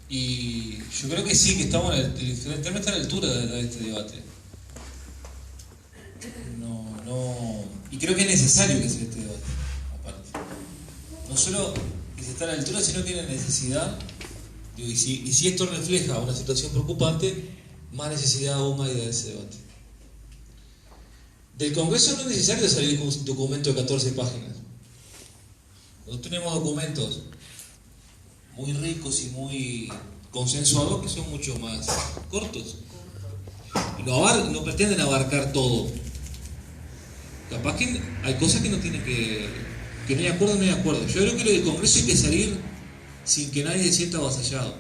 Y yo creo que sí, que estamos el Frente Amplio está a la altura de este debate. Y creo que es necesario que se dé este debate, aparte. No solo que se está a la altura, sino que hay una necesidad, y si esto refleja una situación preocupante, más necesidad aún hay de ese debate. Del Congreso no es necesario salir con un documento de 14 páginas. Nosotros tenemos documentos muy ricos y muy consensuados que son mucho más cortos. Y no pretenden abarcar todo. Capaz que hay cosas que no tienen que no hay acuerdo, no hay acuerdo. Yo creo que lo del Congreso hay que salir sin que nadie se sienta avasallado.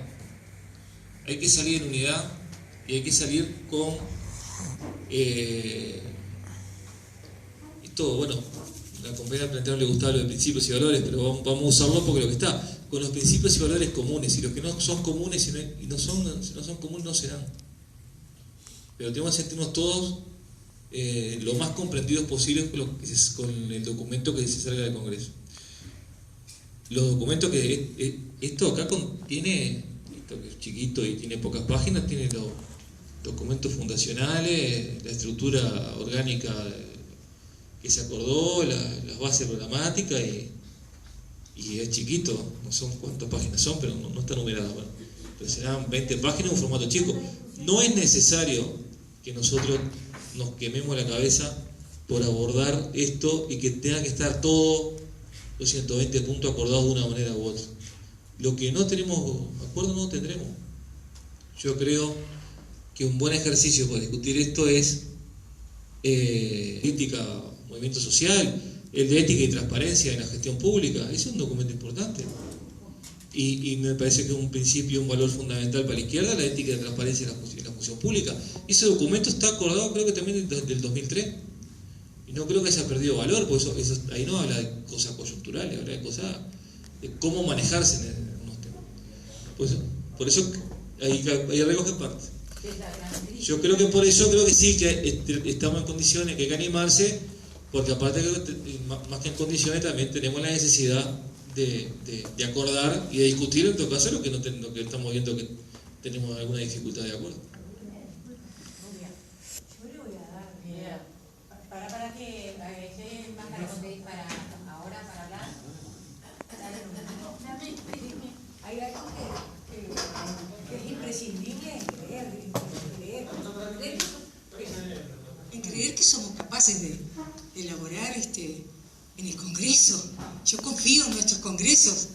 Hay que salir en unidad y hay que salir con esto, bueno, la compañera plantearon le gustaba lo de principios y valores, pero vamos a usarlo porque lo que está, con los principios y valores comunes, y los que no son comunes y no son comunes no serán. Pero tenemos que sentirnos todos lo más comprendidos posible con el documento que se salga del Congreso. Los documentos que esto acá contiene, esto que es chiquito y tiene pocas páginas, tiene los documentos fundacionales, la estructura orgánica que se acordó, las bases programáticas y es chiquito, no son cuántas páginas son, pero no está numerada. Bueno, entonces serán 20 páginas en un formato chico. No es necesario que nosotros nos quememos la cabeza por abordar esto y que tenga que estar todos los 120 puntos acordados de una manera u otra. Lo que no tenemos acuerdo no tendremos. Yo creo que un buen ejercicio para discutir esto es política, movimiento social, el de ética y transparencia en la gestión pública. Es un documento importante. Y me parece que es un principio, un valor fundamental para la izquierda, la ética y la transparencia en la función pública. Ese documento está acordado, creo que también del 2003. Y no creo que haya perdido valor, porque eso ahí no habla de cosas coyunturales, habla de cosas de cómo manejarse en unos temas. Por eso hay recoge parte. Yo creo que por eso creo que sí, que estamos en condiciones, que hay que animarse, porque aparte más que en condiciones también tenemos la necesidad de acordar y de discutir en todo caso lo que estamos viendo que tenemos alguna dificultad de acuerdo. Yo le voy a dar para que esté más para ahora para hablar. Hay algo que es imprescindible en creer que somos capaces de elaborar en el Congreso. Yo confío en nuestros congresos.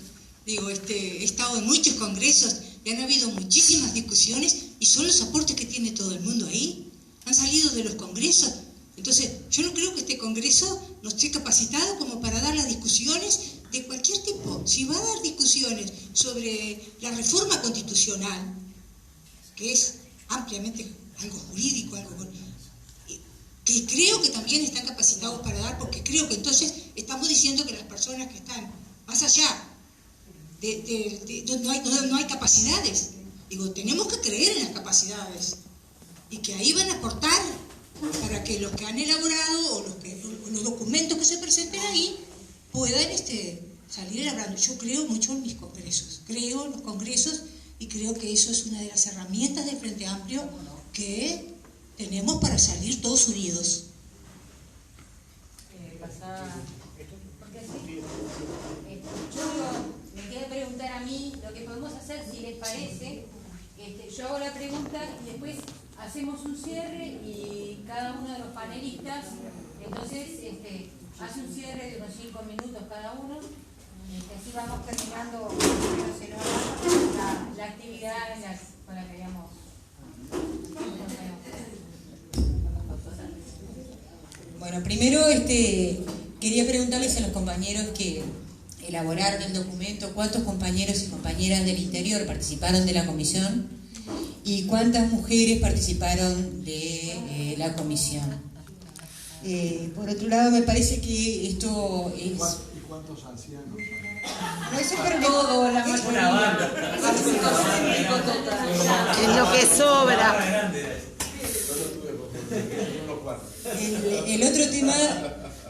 Digo, he estado en muchos congresos y han habido muchísimas discusiones y son los aportes que tiene todo el mundo ahí. Han salido de los congresos. Entonces, yo no creo que este Congreso no esté capacitado como para dar las discusiones de cualquier tipo. Si va a dar discusiones sobre la reforma constitucional, que es ampliamente algo jurídico, que creo que también están capacitados para dar, porque creo que entonces estamos diciendo que las personas que están más allá no hay capacidades. Digo, tenemos que creer en las capacidades y que ahí van a aportar para que los que han elaborado o los documentos que se presenten ahí puedan salir elaborando. Yo creo mucho en mis congresos, creo en los congresos y creo que eso es una de las herramientas del Frente Amplio que tenemos para salir todos unidos. Me queda preguntar a mí lo que podemos hacer, si les parece. Yo hago la pregunta y después hacemos un cierre y cada uno de los panelistas entonces hace un cierre de unos 5 minutos cada uno. Así vamos terminando la actividad con la que habíamos. Bueno, primero quería preguntarles a los compañeros que elaboraron el documento cuántos compañeros y compañeras del interior participaron de la comisión y cuántas mujeres participaron de la comisión. Por otro lado, me parece que esto es... ¿Y cuántos ancianos? No, eso es todo, la mayoría. Es lo que sobra. El otro tema,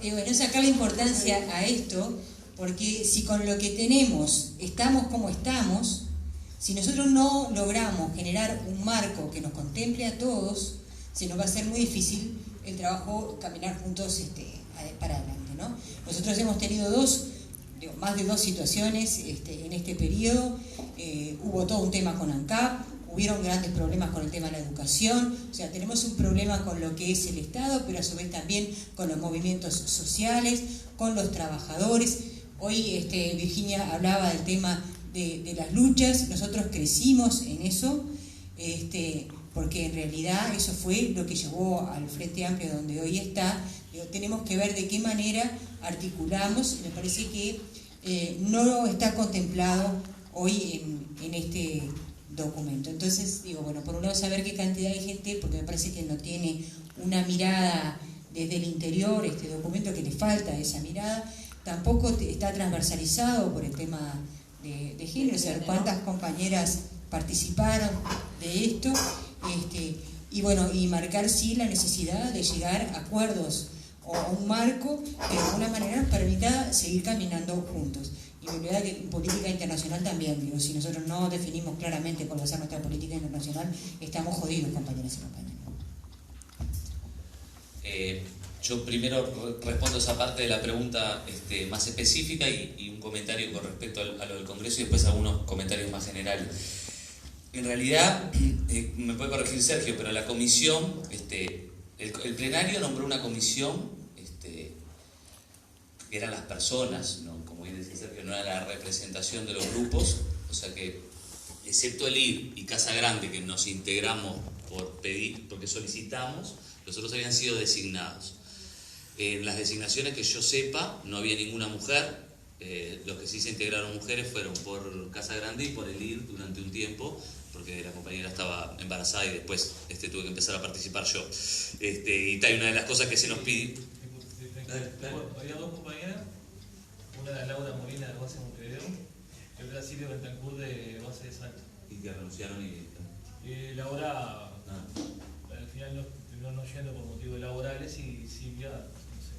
bueno, sacar la importancia a esto, porque si con lo que tenemos estamos como estamos, Si nosotros no logramos generar un marco que nos contemple a todos, se nos va a hacer muy difícil el trabajo, caminar juntos para adelante, ¿no? Nosotros hemos tenido más de dos situaciones en este periodo. Hubo todo un tema con ANCAP, hubieron grandes problemas con el tema de la educación, o sea, tenemos un problema con lo que es el Estado, pero a su vez también con los movimientos sociales, con los trabajadores. Hoy Virginia hablaba del tema de las luchas. Nosotros crecimos en eso, porque en realidad eso fue lo que llevó al Frente Amplio donde hoy está. Tenemos que ver de qué manera articulamos, y me parece que no está contemplado hoy en este documento. Entonces, bueno, por un lado saber qué cantidad de gente, porque me parece que no tiene una mirada desde el interior, este documento, que le falta esa mirada. Tampoco está transversalizado por el tema de género, o sea, cuántas compañeras participaron de esto, y bueno, y marcar sí la necesidad de llegar a acuerdos o un marco que de alguna manera nos permita seguir caminando juntos. Y me olvidaba que en política internacional también, si nosotros no definimos claramente cuál va a ser nuestra política internacional, estamos jodidos, compañeras y compañeros. Yo primero respondo esa parte de la pregunta más específica y un comentario con respecto a lo del Congreso y después algunos comentarios más generales. En realidad, me puede corregir Sergio, pero la comisión, el plenario nombró una comisión, que eran las personas, ¿no? Como bien decía Sergio, no era la representación de los grupos, o sea que, excepto el IR y Casa Grande, que nos integramos porque solicitamos, los otros habían sido designados. En las designaciones que yo sepa, no había ninguna mujer. Los que sí se integraron mujeres fueron por Casa Grande y por el IR durante un tiempo, porque la compañera estaba embarazada y después tuve que empezar a participar yo. Y hay una de las cosas que se nos pide. Había dos compañeras, una era Laura Molina de base de Montevideo y otra Silvia Bentancur de base de Salta. Y que renunciaron y Laura al final no yendo por motivos laborales, y Silvia, no sé.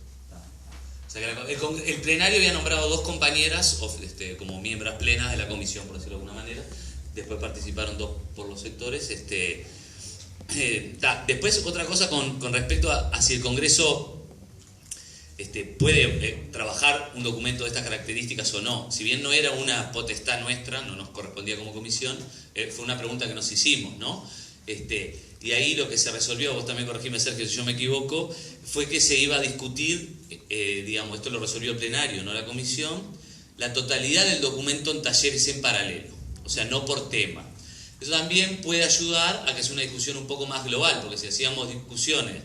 O sea que el plenario había nombrado dos compañeras como miembros plenas de la comisión, por decirlo de alguna manera. Después participaron dos por los sectores. Después otra cosa con respecto a si el Congreso puede trabajar un documento de estas características o no. Si bien no era una potestad nuestra, no nos correspondía como comisión, fue una pregunta que nos hicimos, ¿no? Y ahí lo que se resolvió, vos también corregime, Sergio, si yo me equivoco, fue que se iba a discutir, esto lo resolvió el plenario, no la comisión, la totalidad del documento en talleres en paralelo, o sea, no por tema. Eso también puede ayudar a que sea una discusión un poco más global, porque si hacíamos discusiones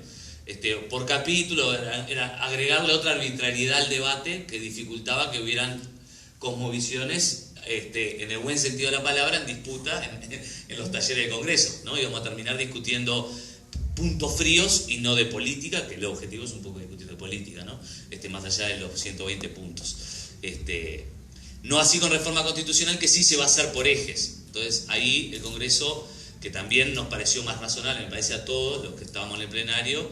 por capítulo, era agregarle otra arbitrariedad al debate que dificultaba que hubieran cosmovisiones, en el buen sentido de la palabra, en disputa en los talleres de Congreso, ¿no? Íbamos a terminar discutiendo puntos fríos y no de política, que el objetivo es un poco discutir de política, ¿no? Más allá de los 120 puntos. No así con reforma constitucional, que sí se va a hacer por ejes. Entonces ahí el Congreso, que también nos pareció más razonable, me parece a todos los que estábamos en el plenario,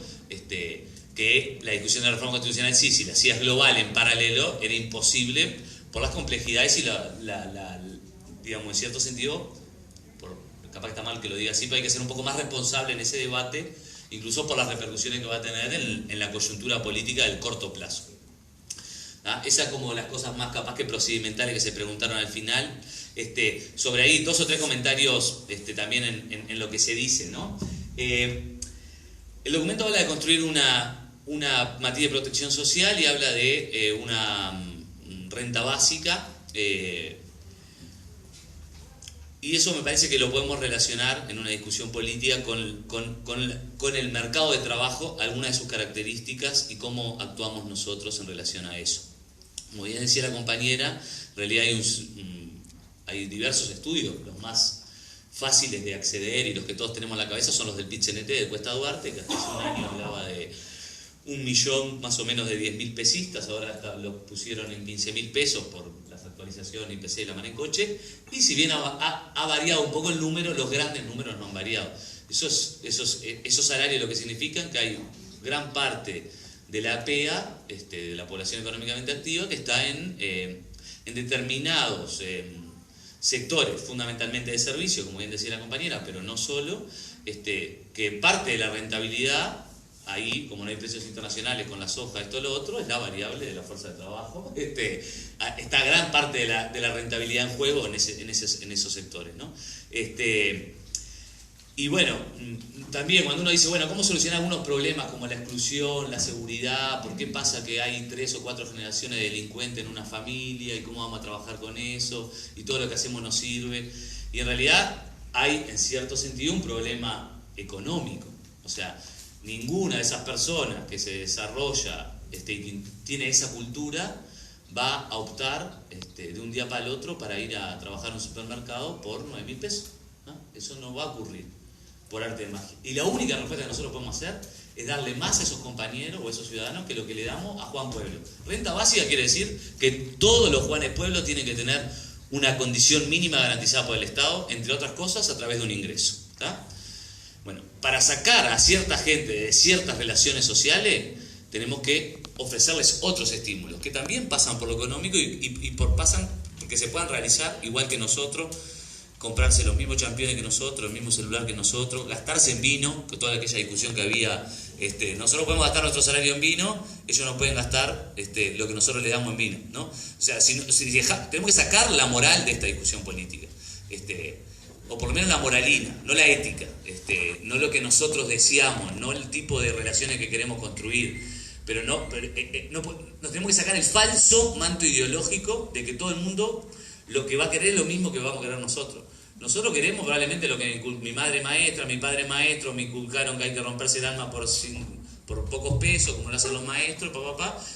que la discusión de la reforma constitucional si la hacías global en paralelo, era imposible por las complejidades y digamos, en cierto sentido, capaz que está mal que lo diga así, pero hay que ser un poco más responsable en ese debate, incluso por las repercusiones que va a tener en la coyuntura política del corto plazo. Esas como las cosas más capaz que procedimentales que se preguntaron al final. Sobre ahí, dos o tres comentarios también en lo que se dice, ¿no? El documento habla de construir una materia de protección social y habla de una renta básica, y eso me parece que lo podemos relacionar en una discusión política con el mercado de trabajo, algunas de sus características y cómo actuamos nosotros en relación a eso. Como bien decía la compañera, en realidad hay diversos estudios, los más fáciles de acceder y los que todos tenemos en la cabeza son los del PIT-CNT de Cuesta Duarte, que hasta hace un año hablaba de 1.000.000 más o menos de 10.000 pesistas, ahora lo pusieron en 15.000 pesos por las actualizaciones IPC y la Manecoche, y si bien ha variado un poco el número, los grandes números no han variado. Esos salarios lo que significan que hay gran parte de la PEA, de la población económicamente activa, que está en determinados sectores fundamentalmente de servicio, como bien decía la compañera, pero no solo, que parte de la rentabilidad, ahí, como no hay precios internacionales con la soja, esto lo otro, es la variable de la fuerza de trabajo. Está gran parte de la rentabilidad en juego en esos sectores, ¿no? Y bueno, también cuando uno dice, bueno, ¿cómo solucionar algunos problemas como la exclusión, la seguridad? ¿Por qué pasa que hay 3 o 4 generaciones de delincuentes en una familia? ¿Y cómo vamos a trabajar con eso? Y todo lo que hacemos no sirve. Y en realidad hay, en cierto sentido, un problema económico. O sea, ninguna de esas personas que se desarrolla y tiene esa cultura va a optar de un día para el otro para ir a trabajar en un supermercado por 9.000 pesos. ¿No? Eso no va a ocurrir por arte de magia. Y la única respuesta que nosotros podemos hacer es darle más a esos compañeros o a esos ciudadanos que lo que le damos a Juan Pueblo. Renta básica quiere decir que todos los Juanes Pueblo tienen que tener una condición mínima garantizada por el Estado, entre otras cosas, a través de un ingreso. ¿Tá? Bueno, para sacar a cierta gente de ciertas relaciones sociales, tenemos que ofrecerles otros estímulos, que también pasan por lo económico pasan porque se puedan realizar igual que nosotros, comprarse los mismos championes que nosotros, el mismo celular que nosotros, gastarse en vino, que toda aquella discusión que había, nosotros podemos gastar nuestro salario en vino, ellos no pueden gastar lo que nosotros les damos en vino, ¿no? O sea, tenemos que sacar la moral de esta discusión política, o por lo menos la moralina, no la ética, no lo que nosotros deseamos, no el tipo de relaciones que queremos construir, pero nos tenemos que sacar el falso manto ideológico de que todo el mundo lo que va a querer es lo mismo que vamos a querer nosotros. Nosotros queremos probablemente lo que mi madre maestra, mi padre maestro, me inculcaron que hay que romperse el alma por pocos pesos, como lo hacen los maestros,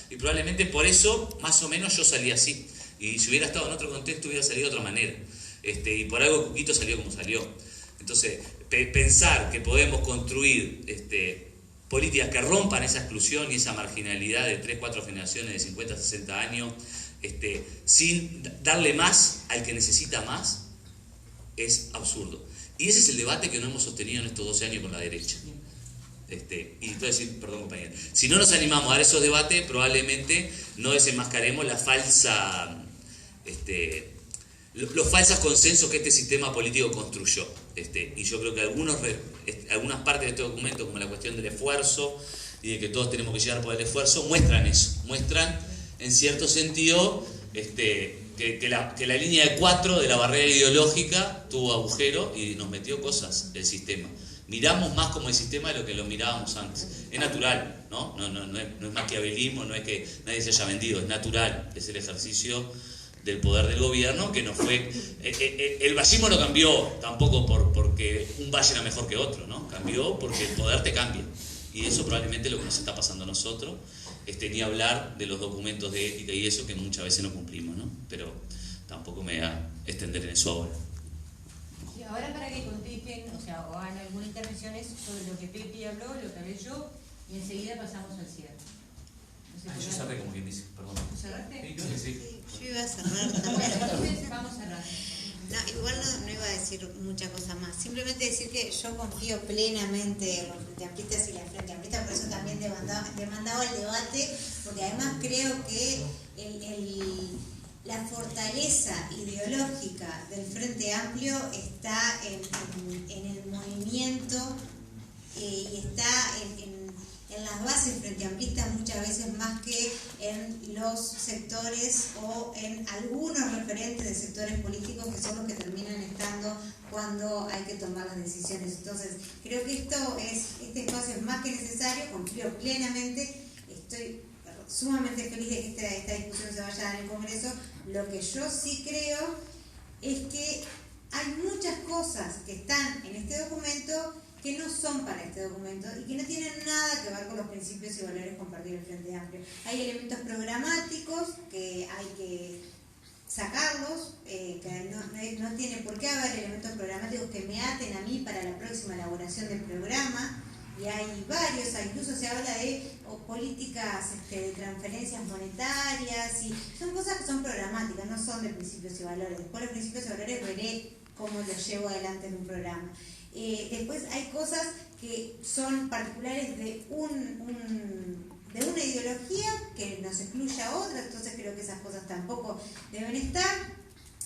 y probablemente por eso, más o menos, yo salí así. Y si hubiera estado en otro contexto, hubiera salido de otra manera. Y por algo Cuquito salió como salió. Entonces, pensar que podemos construir políticas que rompan esa exclusión y esa marginalidad de 3, 4 generaciones de 50, 60 años, sin darle más al que necesita más, es absurdo. Y ese es el debate que no hemos sostenido en estos 12 años con la derecha. Y entonces, perdón compañero, si no nos animamos a dar esos debates, probablemente no desenmascaremos la falsa, los falsos consensos que este sistema político construyó. Y yo creo que algunas partes de este documento, como la cuestión del esfuerzo y de que todos tenemos que llegar por el esfuerzo, muestran eso, muestran en cierto sentido que la línea de 4 de la barrera ideológica tuvo agujero y nos metió cosas del sistema. Miramos más como el sistema de lo que lo mirábamos antes. Es natural, ¿no? No es maquiavelismo, no es que nadie se haya vendido, es natural, es el ejercicio del poder del gobierno que no fue... El vallismo no cambió tampoco porque un valle era mejor que otro, ¿no? Cambió porque el poder te cambia. Y eso probablemente es lo que nos está pasando a nosotros. Ni hablar de los documentos de ética y eso que muchas veces no cumplimos, ¿no? Pero tampoco me voy a extender en eso ahora. Y ahora para que contesten, o hagan algunas intervenciones sobre lo que Pepi habló, lo que hablé yo, y enseguida pasamos al cierre. Yo cerré como quien dice, perdón. ¿Tú cerraste? Sí, creo que sí. Yo iba a cerrar también. Bueno, entonces vamos a cerrar. No, igual no iba a decir mucha cosa más. Simplemente decir que yo confío plenamente en los Frente Amplistas y la Frente Amplista, por eso también demandaba el debate, porque además creo que la fortaleza ideológica del Frente Amplio está en el movimiento y está en las bases frente amplistas muchas veces más que en los sectores o en algunos referentes de sectores políticos que son los que terminan estando cuando hay que tomar las decisiones. Entonces, creo que este espacio es más que necesario, confío plenamente, estoy sumamente feliz de que esta discusión se vaya a dar en el Congreso. Lo que yo sí creo es que hay muchas cosas que están en este documento que no son para este documento y que no tienen nada que ver con los principios y valores compartidos del Frente Amplio. Hay elementos programáticos que hay que sacarlos, que no tiene por qué haber elementos programáticos que me aten a mí para la próxima elaboración del programa, y hay varios, incluso se habla de políticas de transferencias monetarias, y son cosas que son programáticas, no son de principios y valores. Después los principios y valores veré cómo los llevo adelante en un programa. Después hay cosas que son particulares de una ideología que nos excluye a otra, entonces creo que esas cosas tampoco deben estar.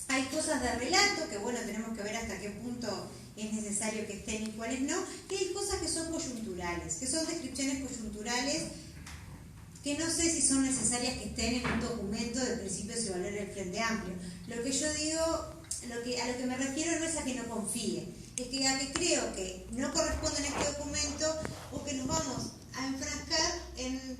Hay cosas de relato que, bueno, tenemos que ver hasta qué punto es necesario que estén y cuáles no, y hay cosas que son coyunturales, que son descripciones coyunturales que no sé si son necesarias que estén en un documento de principios y valores del Frente Amplio. Lo que yo digo, a lo que me refiero no es a que no confíe, es que a que creo que no corresponde en este documento o que nos vamos a enfrascar en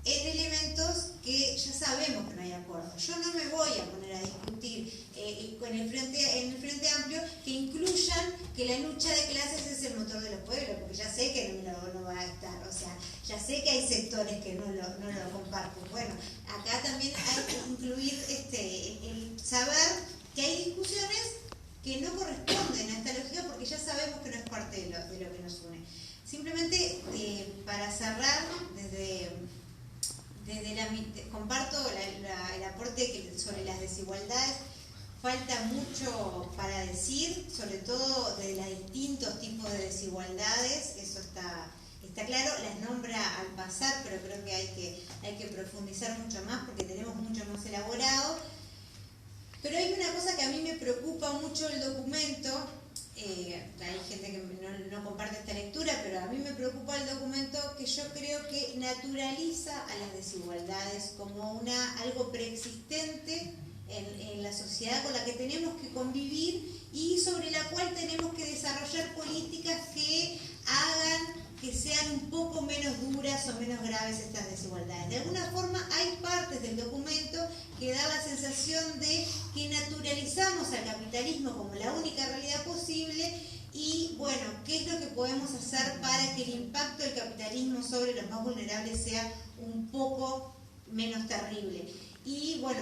elementos que ya sabemos que no hay acuerdo. Yo no me voy a poner a discutir en el Frente Amplio que incluyan que la lucha de clases es el motor de los pueblos, porque ya sé que no va a estar, o sea, ya sé que hay sectores que no lo comparten. Bueno, acá también hay que incluir el saber que hay discusiones que no corresponden a esta lógica porque ya sabemos que no es parte de lo que nos une. Simplemente para cerrar, comparto el aporte sobre las desigualdades. Falta mucho para decir, sobre todo de los distintos tipos de desigualdades, eso está claro, las nombra al pasar, pero creo que hay que profundizar mucho más porque tenemos mucho más elaborado. Pero hay una cosa que a mí me preocupa mucho el documento, hay gente que no comparte esta lectura, pero a mí me preocupa el documento que yo creo que naturaliza a las desigualdades como algo preexistente en la sociedad con la que tenemos que convivir y sobre la cual tenemos que desarrollar políticas que hagan que sean un poco menos duras o menos graves estas desigualdades. De alguna forma hay partes del documento que da la sensación de que naturalizamos al capitalismo como la única realidad posible y, bueno, ¿qué es lo que podemos hacer para que el impacto del capitalismo sobre los más vulnerables sea un poco menos terrible? Y, bueno,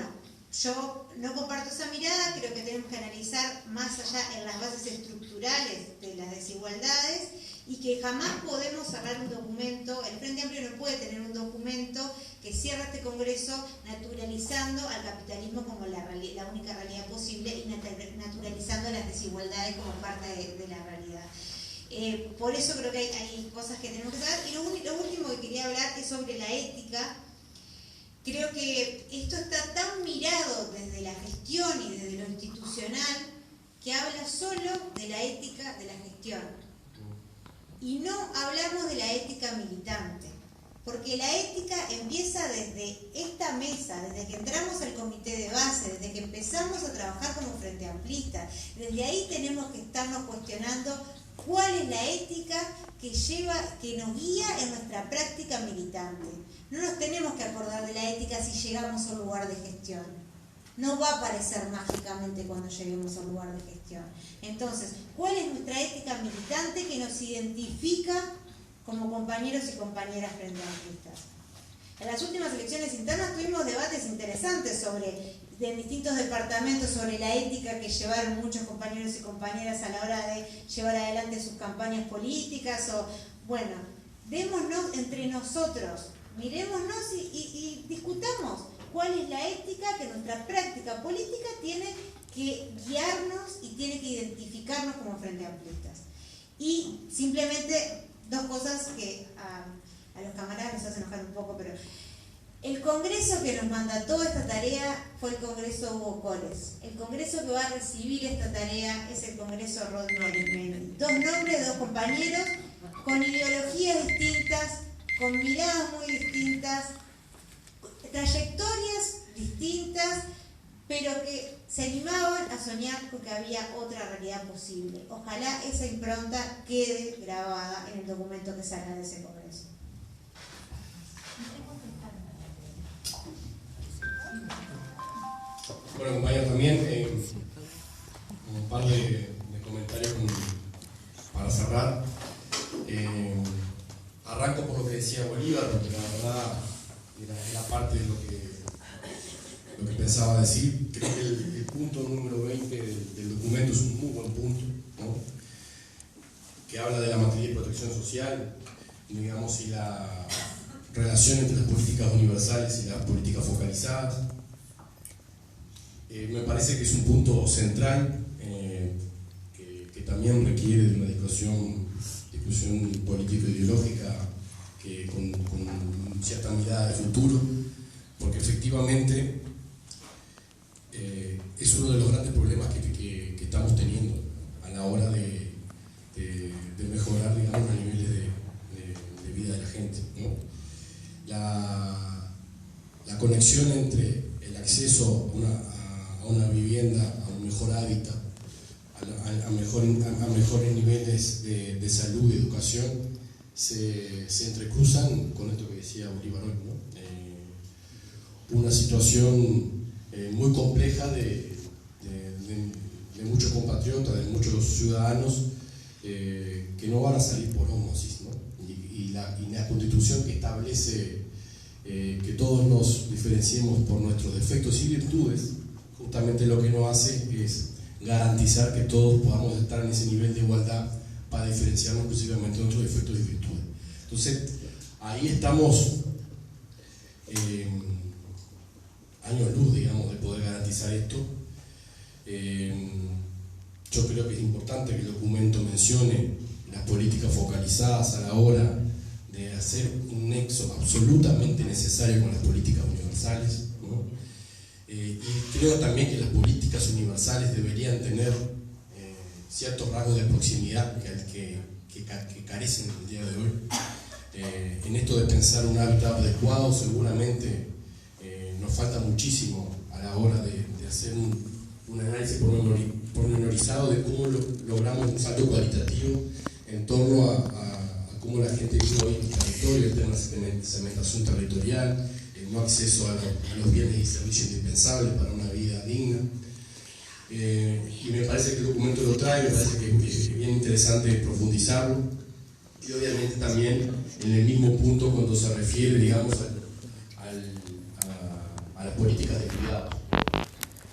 yo no comparto esa mirada, creo que tenemos que analizar más allá en las bases estructurales de las desigualdades y que jamás podemos cerrar un documento, el Frente Amplio no puede tener un documento que cierre este Congreso naturalizando al capitalismo como la única realidad posible y naturalizando las desigualdades como parte de la realidad. Por eso creo que hay cosas que tenemos que saber. Y lo último que quería hablar es sobre la ética. Creo que esto está tan mirado desde la gestión y desde lo institucional que habla solo de la ética de la gestión. Y no hablamos de la ética militante, porque la ética empieza desde esta mesa, desde que entramos al comité de base, desde que empezamos a trabajar como Frente Amplista. Desde ahí tenemos que estarnos cuestionando cuál es la ética que nos guía en nuestra práctica militante. No nos tenemos que acordar de la ética si llegamos a un lugar de gestión. No va a aparecer mágicamente cuando lleguemos a un lugar de gestión. Entonces, ¿cuál es nuestra ética militante que nos identifica como compañeros y compañeras frente amplistas? En las últimas elecciones internas tuvimos debates interesantes de distintos departamentos sobre la ética que llevaron muchos compañeros y compañeras a la hora de llevar adelante sus campañas políticas. Bueno, démonos entre nosotros, mirémonos y discutamos cuál es la ética que nuestra práctica política tiene que guiarnos y tiene que identificarnos como Frente Amplistas. Y simplemente dos cosas que a los camaradas les hace enojar un poco, pero el congreso que nos mandató esta tarea fue el Congreso Hugo Coles. El congreso que va a recibir esta tarea es el Congreso Rodney Arismendi. Dos nombres de dos compañeros con ideologías distintas, con miradas muy distintas, trayectorias distintas, pero que se animaban a soñar con que había otra realidad posible. Ojalá esa impronta quede grabada en el documento que salga de ese congreso. Bueno, compañeros, también un par de comentarios para cerrar. Arranco por lo que decía Bolívar, porque la verdad era parte de lo que pensaba decir. Creo que el punto número 20 del documento es un muy buen punto, ¿no? Que habla de la materia de protección social, digamos, y la relación entre las políticas universales y las políticas focalizadas. Me parece que es un punto central que también requiere de una discusión político-ideológica con cierta mirada de futuro, porque efectivamente es uno de los grandes problemas que estamos teniendo a la hora de mejorar, digamos, los niveles de vida de la gente, ¿no? La conexión entre el acceso a una vivienda, a un mejor hábitat, a mejores niveles de salud y educación, se entrecruzan con esto que decía Bolívar hoy, ¿no? Una situación muy compleja de muchos compatriotas, de muchos ciudadanos que no van a salir por ósmosis, ¿no? Y la Constitución que establece que todos nos diferenciemos por nuestros defectos y virtudes, justamente lo que nos hace es garantizar que todos podamos estar en ese nivel de igualdad para diferenciarnos exclusivamente de nuestros defectos y virtudes. Entonces, ahí estamos años luz, digamos, de poder garantizar esto. Yo creo que es importante que el documento mencione las políticas focalizadas a la hora de hacer un nexo absolutamente necesario con las políticas universales, ¿no? Y creo también que las políticas universales deberían tener ciertos rasgos de proximidad que carecen el día de hoy. En esto de pensar un hábitat adecuado, seguramente nos falta muchísimo a la hora de hacer un análisis pormenorizado de cómo logramos un salto cualitativo en torno a cómo la gente vive hoy en el territorio, el tema de segmentación territorial, el no acceso a los bienes y servicios indispensables para una vida digna. Y me parece que el documento lo trae, me parece que es bien interesante profundizarlo, y obviamente también en el mismo punto cuando se refiere, digamos, a las políticas de cuidado.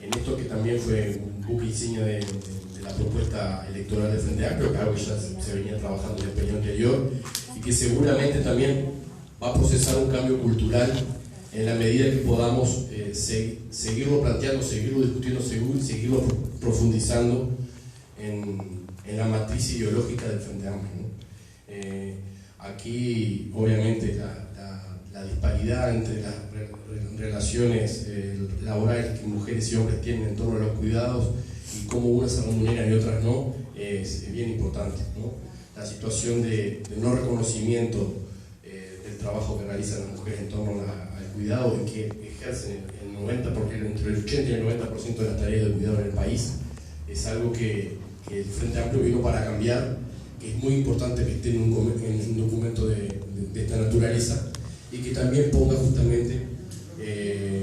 En esto que también fue un buque insignia de la propuesta electoral del Frente Amplio, que algo que ya se venía trabajando en el periodo anterior, y que seguramente también va a procesar un cambio cultural en la medida que podamos seguirlo planteando, seguirlo discutiendo, seguirlo profundizando en la matriz ideológica del Frente Amplio, ¿no? Aquí, obviamente, la disparidad entre las relaciones laborales que mujeres y hombres tienen en torno a los cuidados y cómo unas se remuneran y otras no, es bien importante, ¿no? La situación de no reconocimiento del trabajo que realizan las mujeres en torno al cuidado y que ejercen entre el 80 y el 90% de las tareas de cuidado en el país, es algo que el Frente Amplio vino para cambiar, que es muy importante que esté en un documento de esta naturaleza y que también ponga justamente